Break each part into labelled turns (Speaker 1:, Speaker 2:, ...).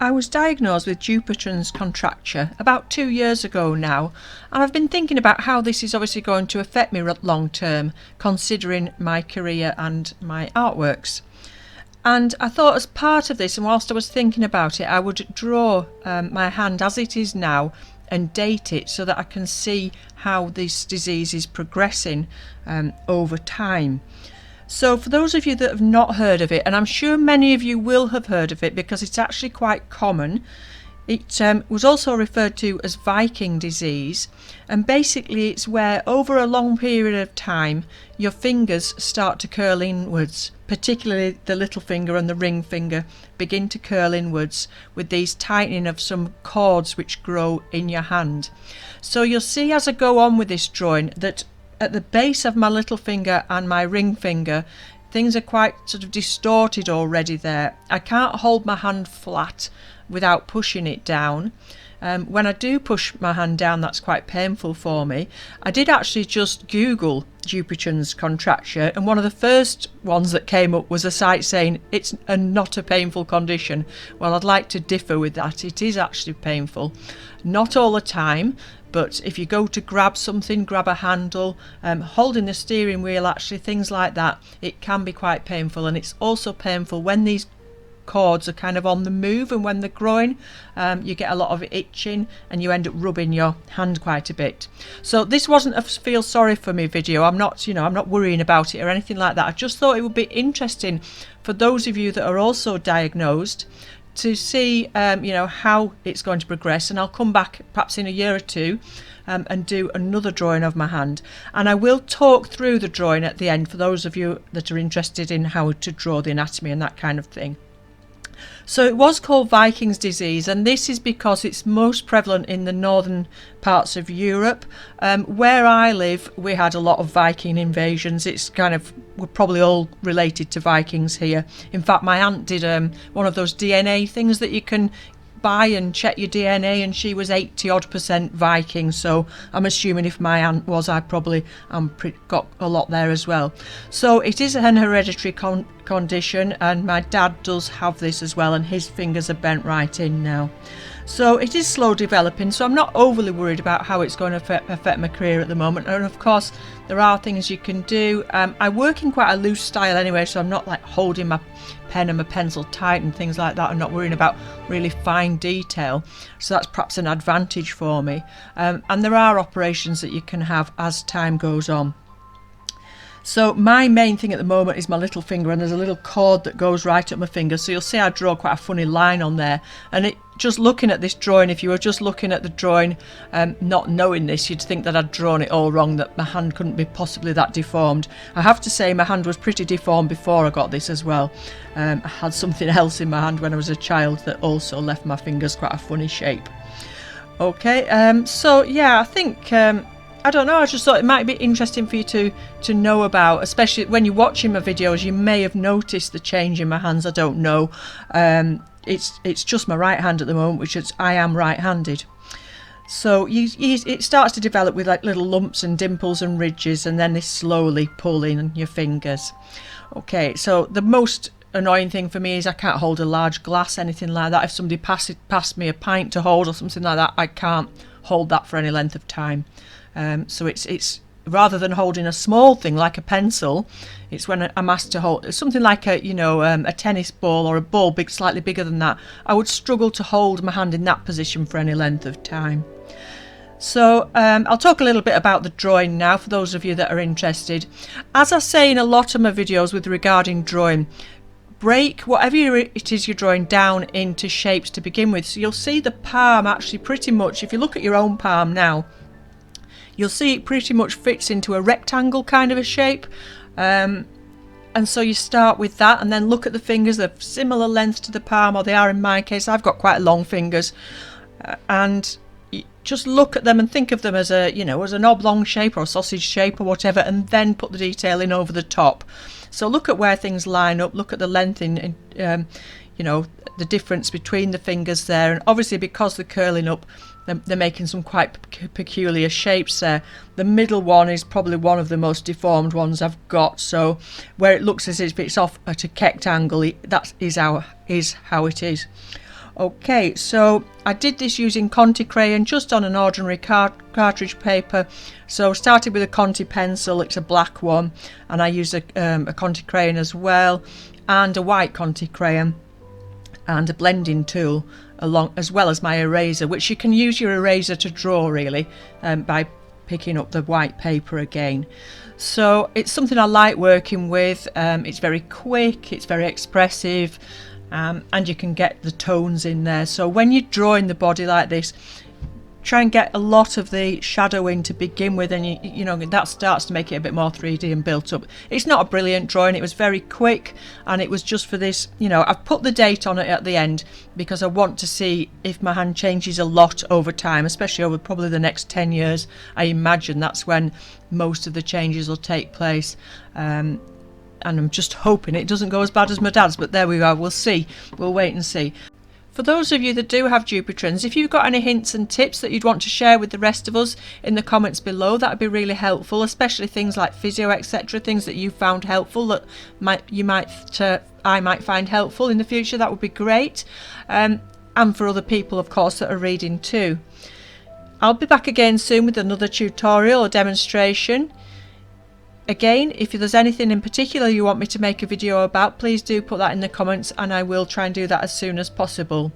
Speaker 1: I was diagnosed with Dupuytren's contracture about 2 years ago now, and I've been thinking about how this is obviously going to affect me long term, considering my career and my artworks. And I thought, as part of this, and whilst I was thinking about it, I would draw my hand as it is now and date it so that I can see how this disease is progressing over time. So for those of you that have not heard of it, and I'm sure many of you will have heard of it because it's actually quite common, it was also referred to as Viking disease, and basically it's where over a long period of time your fingers start to curl inwards, particularly the little finger and the ring finger begin to curl inwards with these tightening of some cords which grow in your hand. So you'll see as I go on with this drawing that at the base of my little finger and my ring finger, things are quite sort of distorted already there. I can't hold my hand flat without pushing it down. When I do push my hand down, that's quite painful for me. I did actually just Google Dupuytren's contracture, and one of the first ones that came up was a site saying it's not a painful condition. Well, I'd like to differ with that. It is actually painful. Not all the time, but if you go to grab something, grab a handle, holding the steering wheel, actually things like that, it can be quite painful. And it's also painful when these cords are kind of on the move, and when they're growing, you get a lot of itching and you end up rubbing your hand quite a bit. So this wasn't a feel sorry for me video. I'm not worrying about it or anything like that. I just thought it would be interesting for those of you that are also diagnosed to see how it's going to progress, and I'll come back perhaps in a year or two and do another drawing of my hand, and I will talk through the drawing at the end for those of you that are interested in how to draw the anatomy and that kind of thing. So it was called Viking's disease, and this is because it's most prevalent in the northern parts of Europe. Where I live, we had a lot of Viking invasions. We're probably all related to Vikings here. In fact, my aunt did one of those DNA things that you can buy and check your DNA, and she was 80% Viking, so I'm assuming if my aunt was, I probably got a lot there as well. So it is an hereditary condition, and my dad does have this as well, and his fingers are bent right in now. So it is slow developing, so I'm not overly worried about how it's going to affect my career at the moment. And of course there are things you can do. I work in quite a loose style anyway, so I'm not like holding my pen and my pencil tight and things like that. I'm not worrying about really fine detail, so that's perhaps an advantage for me. And there are operations that you can have as time goes on. So my main thing at the moment is my little finger, and there's a little cord that goes right up my finger, so you'll see I draw quite a funny line on there. And just looking at this drawing, if you were just looking at the drawing not knowing this, you'd think that I'd drawn it all wrong, that my hand couldn't be possibly that deformed. I have to say my hand was pretty deformed before I got this as well. I had something else in my hand when I was a child that also left my fingers quite a funny shape. Okay, so yeah, I think I don't know, I just thought it might be interesting for you to know about, especially when you're watching my videos. You may have noticed the change in my hands, I don't know. It's just my right hand at the moment, which is, I am right-handed. So it starts to develop with like little lumps and dimples and ridges, and then they slowly pull in your fingers. Okay, so the most annoying thing for me is I can't hold a large glass, anything like that. If somebody passed me a pint to hold or something like that, I can't hold that for any length of time. So it's rather than holding a small thing like a pencil, it's when I'm asked to hold something like a tennis ball or a ball slightly bigger than that, I would struggle to hold my hand in that position for any length of time. So I'll talk a little bit about the drawing now for those of you that are interested. As I say in a lot of my videos regarding drawing, break whatever it is you're drawing down into shapes to begin with. So you'll see the palm actually pretty much, if you look at your own palm now, you'll see it pretty much fits into a rectangle kind of a shape. And so you start with that, and then look at the fingers. They're similar length to the palm, or they are in my case. I've got quite long fingers. And just look at them and think of them as as an oblong shape or a sausage shape or whatever, and then put the detail in over the top. So look at where things line up, look at the length in the difference between the fingers there, and obviously because they're curling up, they're making some quite peculiar shapes there. The middle one is probably one of the most deformed ones I've got, so where it looks as if it's off at a kecked angle, that is how it is. Okay, so I did this using Conte Crayon just on an ordinary cartridge paper. So started with a Conte pencil, it's a black one, and I used a Conte Crayon as well, and a white Conte Crayon, and a blending tool as well as my eraser, which you can use your eraser to draw really by picking up the white paper again. So it's something I like working with. It's very quick, it's very expressive, and you can get the tones in there. So when you're drawing the body like this, try and get a lot of the shadow in to begin with, and you know that starts to make it a bit more 3D and built up. It's not a brilliant drawing, it was very quick, and it was just for this, you know, I've put the date on it at the end because I want to see if my hand changes a lot over time, especially over probably the next 10 years. I imagine that's when most of the changes will take place, and I'm just hoping it doesn't go as bad as my dad's, but there we are, we'll see, we'll wait and see. For those of you that do have Dupuytrens, if you've got any hints and tips that you'd want to share with the rest of us in the comments below, that would be really helpful, especially things like physio, etc., things that you found helpful that I might find helpful in the future. That would be great, and for other people, of course, that are reading too. I'll be back again soon with another tutorial or demonstration. Again, if there's anything in particular you want me to make a video about, please do put that in the comments and I will try and do that as soon as possible.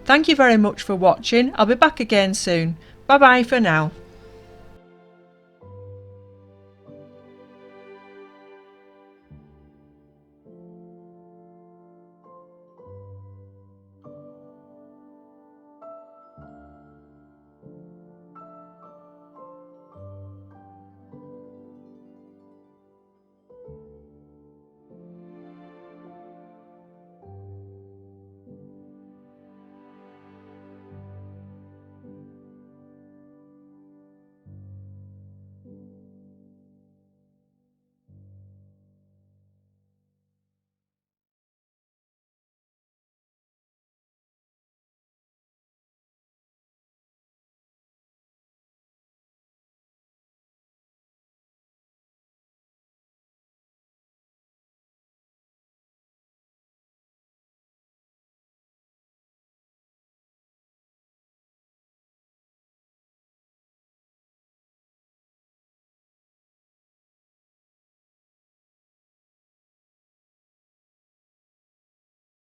Speaker 1: Thank you very much for watching. I'll be back again soon. Bye bye for now.